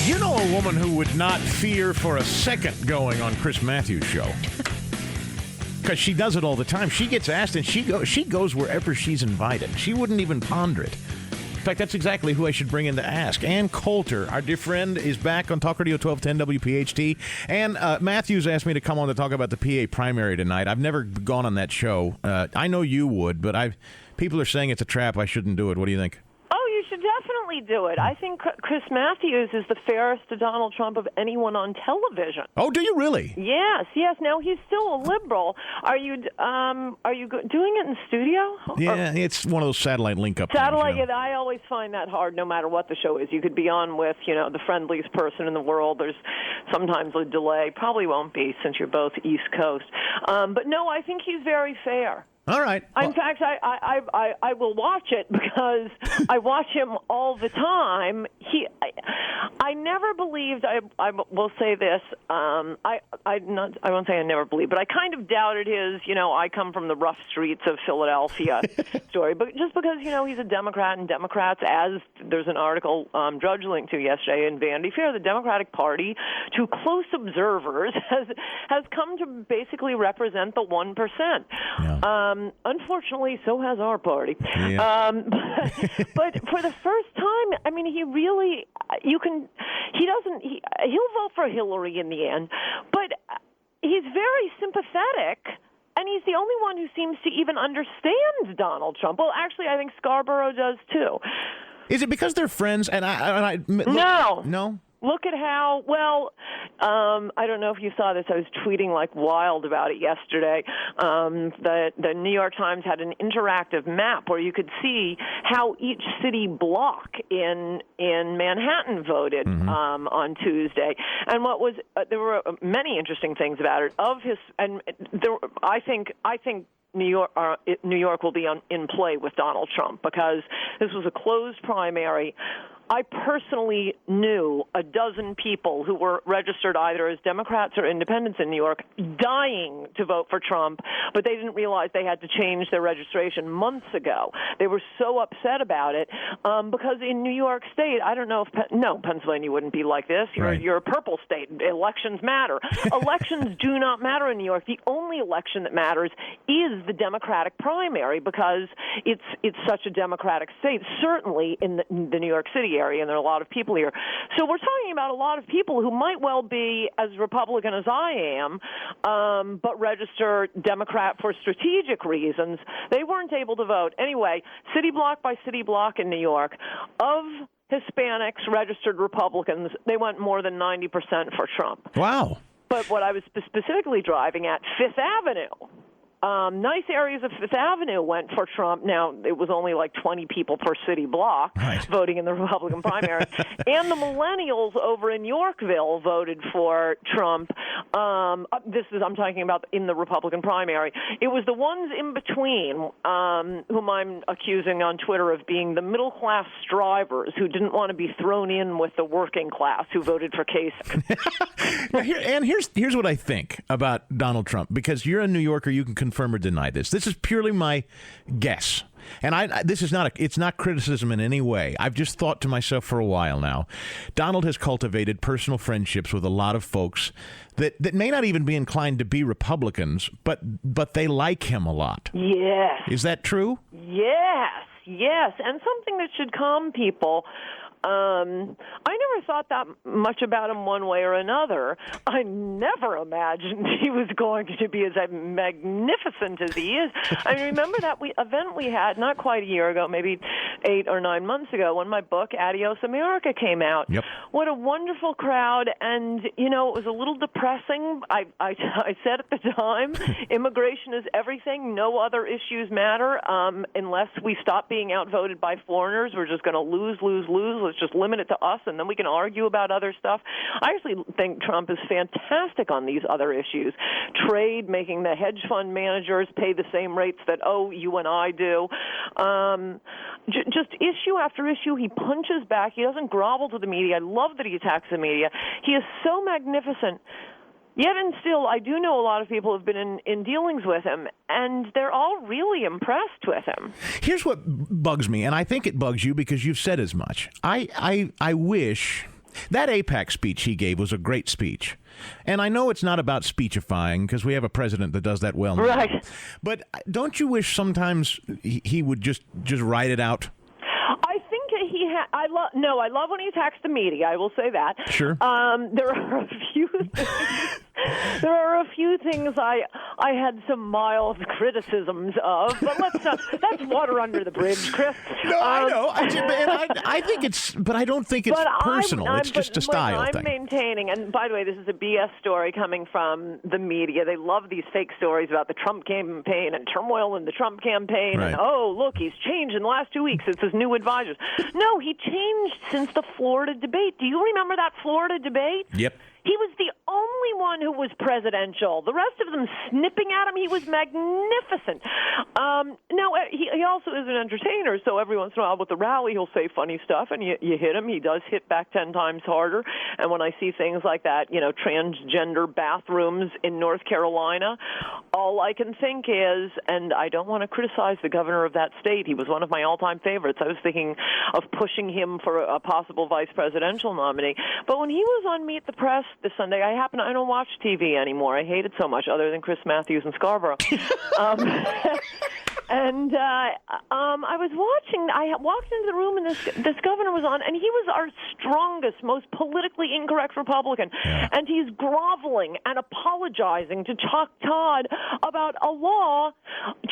You know a woman who would not fear for a second going on Chris Matthews' show. Because she does it all the time. She gets asked, and she goes wherever she's invited. She wouldn't even ponder it. In fact, that's exactly who I should bring in to ask. Ann Coulter, our dear friend, is back on Talk Radio 1210 WPHT. And Matthews asked me to come on to talk about the PA primary tonight. I've never gone on that show. I know you would, but people are saying it's a trap. I shouldn't do it. What do you think? You should definitely do it. I think Chris Matthews is the fairest to Donald Trump of anyone on television. Oh, do you really? Yes. Now he's still a liberal. Are you doing it in studio? Yeah, it's one of those satellite link-up Satellite. things, Yeah, I always find that hard, no matter what the show is. You could be on with, the friendliest person in the world. There's sometimes a delay. Probably won't be since you're both East Coast. But no, I think he's very fair. All right. In fact, I will watch it because I watch him all the time. I never believed. I will say this. I won't say I never believed, but I kind of doubted his. I come from the rough streets of Philadelphia story, but just because he's a Democrat, and Democrats, as there's an article Drudge linked to yesterday in Vanity Fair, the Democratic Party, to close observers, has come to basically represent the 1%. Yeah. Unfortunately, so has our party. Yeah. But for the first time, I mean, he'll vote for Hillary in the end, but he's very sympathetic. And he's the only one who seems to even understand Donald Trump. Well, actually, I think Scarborough does too. Is it because they're friends? No. Look at how, I don't know if you saw this. I was tweeting like wild about it yesterday. The New York Times had an interactive map where you could see how each city block in Manhattan voted on Tuesday. And there were many interesting things about it. I think New York will be in play with Donald Trump because this was a closed primary. I personally knew a dozen people who were registered either as Democrats or independents in New York dying to vote for Trump, but they didn't realize they had to change their registration months ago. They were so upset about it because in New York State, I don't know if Pennsylvania wouldn't be like this. You're a purple state. Elections matter. Elections do not matter in New York. The only election that matters is the Democratic primary because it's such a Democratic state, certainly in the New York City area, and there are a lot of people here. So we're talking about a lot of people who might well be as Republican as I am, but register Democrat for strategic reasons. They weren't able to vote. Anyway, city block by city block in New York, of Hispanics registered Republicans, they went more than 90% for Trump. Wow. But what I was specifically driving at, Fifth Avenue. Nice areas of Fifth Avenue went for Trump. Now, it was only like 20 people per city block voting in the Republican primary. And the millennials over in Yorkville voted for Trump. I'm talking about in the Republican primary. It was the ones in between, whom I'm accusing on Twitter of being the middle-class strivers who didn't want to be thrown in with the working class who voted for Kasich. Here's what I think about Donald Trump, because you're a New Yorker, you can confirm or deny this. This is purely my guess. And it's not criticism in any way. I've just thought to myself for a while now, Donald has cultivated personal friendships with a lot of folks that may not even be inclined to be Republicans, but they like him a lot. Yes. Is that true? Yes. And something that should calm people. I never thought that much about him one way or another. I never imagined he was going to be as magnificent as he is. I remember that event we had not quite a year ago, maybe 8 or 9 months ago, when my book, Adios America, came out. Yep. What a wonderful crowd. And, it was a little depressing. I said at the time, immigration is everything. No other issues matter. Unless we stop being outvoted by foreigners, we're just going to lose. Let's just limit it to us, and then we can argue about other stuff. I actually think Trump is fantastic on these other issues. Trade, making the hedge fund managers pay the same rates that, you and I do. Just issue after issue, he punches back. He doesn't grovel to the media. I love that he attacks the media. He is so magnificent. Yet and still, I do know a lot of people have been in dealings with him, and they're all really impressed with him. Here's what bugs me, and I think it bugs you because you've said as much. I wish, That AIPAC speech he gave was a great speech. And I know it's not about speechifying because we have a president that does that well now. Right. But don't you wish sometimes he would just write it out? I think I love when he attacks the media. I will say that. Sure. There are a few things. There are a few things I had some mild criticisms of, but let's not. That's water under the bridge, Chris. No, I know. I think it's, but I don't think it's personal. It's just a style thing. I'm maintaining, and by the way, this is a BS story coming from the media. They love these fake stories about the Trump campaign and turmoil in the Trump campaign. Right. And oh, look, he's changed in the last 2 weeks. It's his new advisors. No, he changed since the Florida debate. Do you remember that Florida debate? Yep. He was the only one who was presidential. The rest of them snipping at him. He was magnificent. Now, he also is an entertainer, so every once in a while with the rally, he'll say funny stuff, and you hit him. He does hit back 10 times harder. And when I see things like that, transgender bathrooms in North Carolina, all I can think is, and I don't want to criticize the governor of that state. He was one of my all-time favorites. I was thinking of pushing him for a possible vice presidential nominee. But when he was on Meet the Press this Sunday, I don't watch TV anymore. I hate it so much, other than Chris Matthews and Scarborough. And I was watching. I walked into the room, and this governor was on, and he was our strongest, most politically incorrect Republican. Yeah. And he's groveling and apologizing to Chuck Todd about a law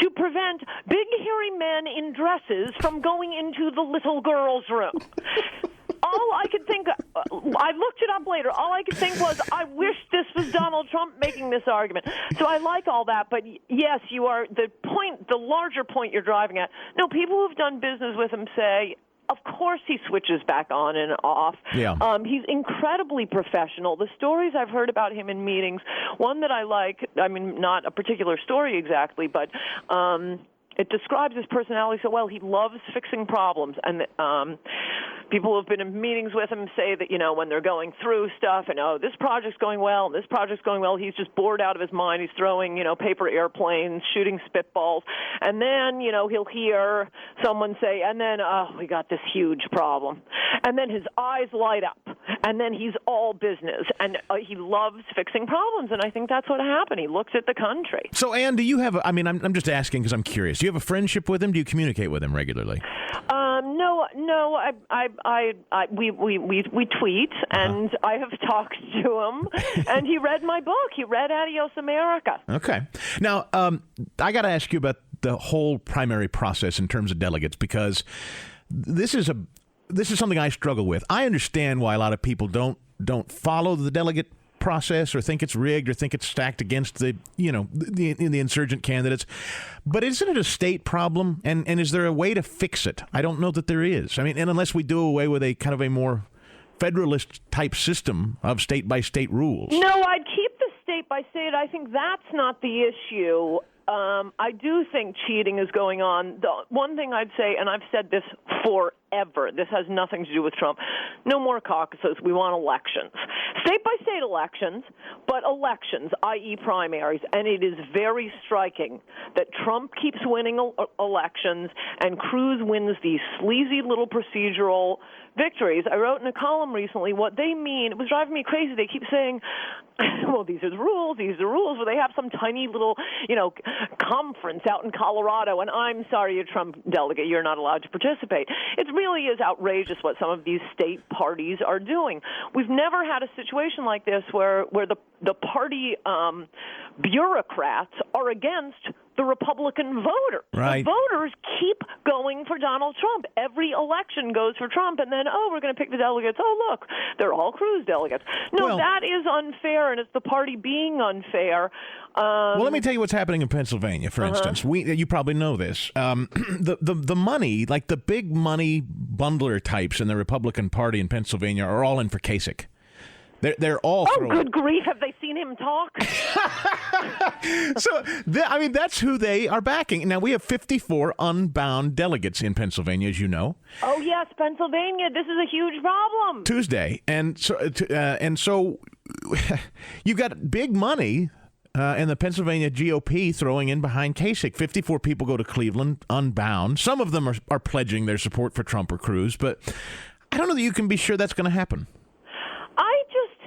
to prevent big, hairy men in dresses from going into the little girls' room. All I could think, I looked it up later, all I could think was, I wish this was Donald Trump making this argument. So I like all that, but yes, you are, the larger point you're driving at, no, people who've done business with him say, of course he switches back on and off. Yeah. He's incredibly professional. The stories I've heard about him in meetings, one that I like, not a particular story exactly, but it describes his personality so well. He loves fixing problems, and people who have been in meetings with him say that, when they're going through stuff and, this project's going well, and this project's going well, he's just bored out of his mind. He's throwing, paper airplanes, shooting spitballs. And then, he'll hear someone say, and then, we got this huge problem. And then his eyes light up. And then he's all business. And he loves fixing problems. And I think that's what happened. He looks at the country. So, Ann, do you have, I'm just asking because I'm curious. Do you have a friendship with him? Do you communicate with him regularly? No. We tweet, and I have talked to him, and he read my book. He read Adios America. Okay. Now, I got to ask you about the whole primary process in terms of delegates, because this is something I struggle with. I understand why a lot of people don't follow the delegate process or think it's rigged or think it's stacked against the insurgent candidates. But isn't it a state problem? And is there a way to fix it? I don't know that there is. And unless we do away with a kind of a more federalist type system of state by state rules. No, I'd keep the state by state. I think that's not the issue. I do think cheating is going on. The one thing I'd say, and I've said this forever, this has nothing to do with Trump, no more caucuses. We want elections. State-by-state elections, but elections, i.e. primaries. And it is very striking that Trump keeps winning elections and Cruz wins these sleazy little procedural victories. I wrote in a column recently what they mean. It was driving me crazy. They keep saying, well, these are the rules. These are the rules. Where they have some tiny little, conference out in Colorado, and I'm sorry, you're a Trump delegate. You're not allowed to participate. It really is outrageous what some of these state parties are doing. We've never had a situation like this where the party bureaucrats are against the Republican voter. Right. The voters keep going for Donald Trump. Every election goes for Trump, and then, we're going to pick the delegates. Oh, look, they're all Cruz delegates. No, that is unfair, and it's the party being unfair. Well, let me tell you what's happening in Pennsylvania, for instance. You probably know this. The money, like the big money bundler types in the Republican Party in Pennsylvania are all in for Kasich. They're all throwing. Good grief. Have they seen him talk? So, that's who they are backing. Now, we have 54 unbound delegates in Pennsylvania, as you know. Oh, yes, Pennsylvania. This is a huge problem. Tuesday. And so you've got big money and the Pennsylvania GOP throwing in behind Kasich. 54 people go to Cleveland unbound. Some of them are pledging their support for Trump or Cruz, but I don't know that you can be sure that's going to happen.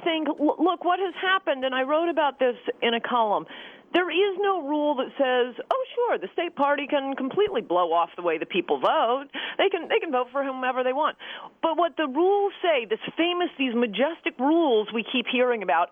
think, look, what has happened, and I wrote about this in a column. There is no rule that says, oh, sure, the state party can completely blow off the way the people vote. They can vote for whomever they want. But what the rules say, these majestic rules we keep hearing about,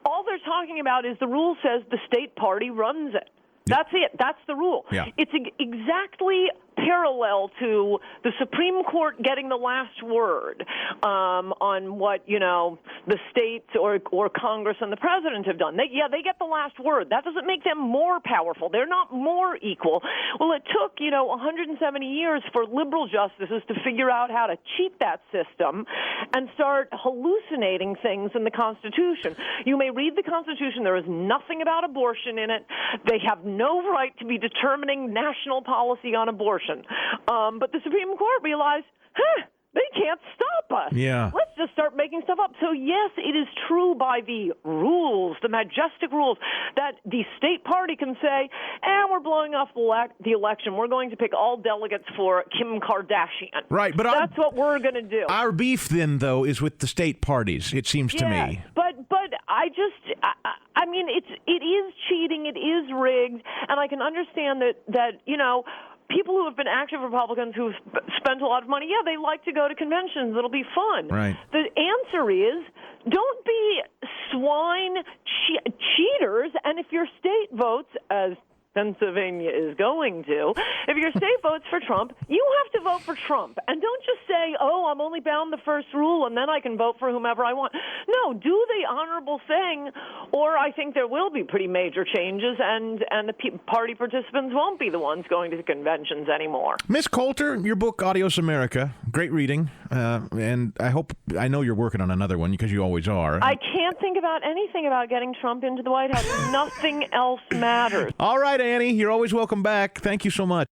all they're talking about is the rule says the state party runs it. That's it. That's the rule. Yeah. It's exactly parallel to the Supreme Court getting the last word on what, the states or Congress and the president have done. They get the last word. That doesn't make them more powerful. They're not more equal. Well, it took, 170 years for liberal justices to figure out how to cheat that system and start hallucinating things in the Constitution. You may read the Constitution. There is nothing about abortion in it. They have no right to be determining national policy on abortion. But the Supreme Court realized, they can't stop us. Yeah. Let's just start making stuff up. So, yes, it is true by the rules, the majestic rules, that the state party can say, we're blowing off the election. We're going to pick all delegates for Kim Kardashian. Right, but that's what we're going to do. Our beef, then, though, is with the state parties, it seems to me. But I mean, it is cheating. It is rigged. And I can understand that people who have been active Republicans who've spent a lot of money, they like to go to conventions. It'll be fun. Right. The answer is don't be swine cheaters. And if your state votes, as Pennsylvania is going to, if your state votes for Trump, you have to vote for Trump. And don't just say, I'm only bound the first rule and then I can vote for whomever I want. No, do the honorable thing, or I think there will be pretty major changes and the party participants won't be the ones going to the conventions anymore. Miss Coulter, your book, Adios America, great reading. And I know you're working on another one because you always are. I can't think about anything about getting Trump into the White House. Nothing else matters. All right, Annie, you're always welcome back. Thank you so much.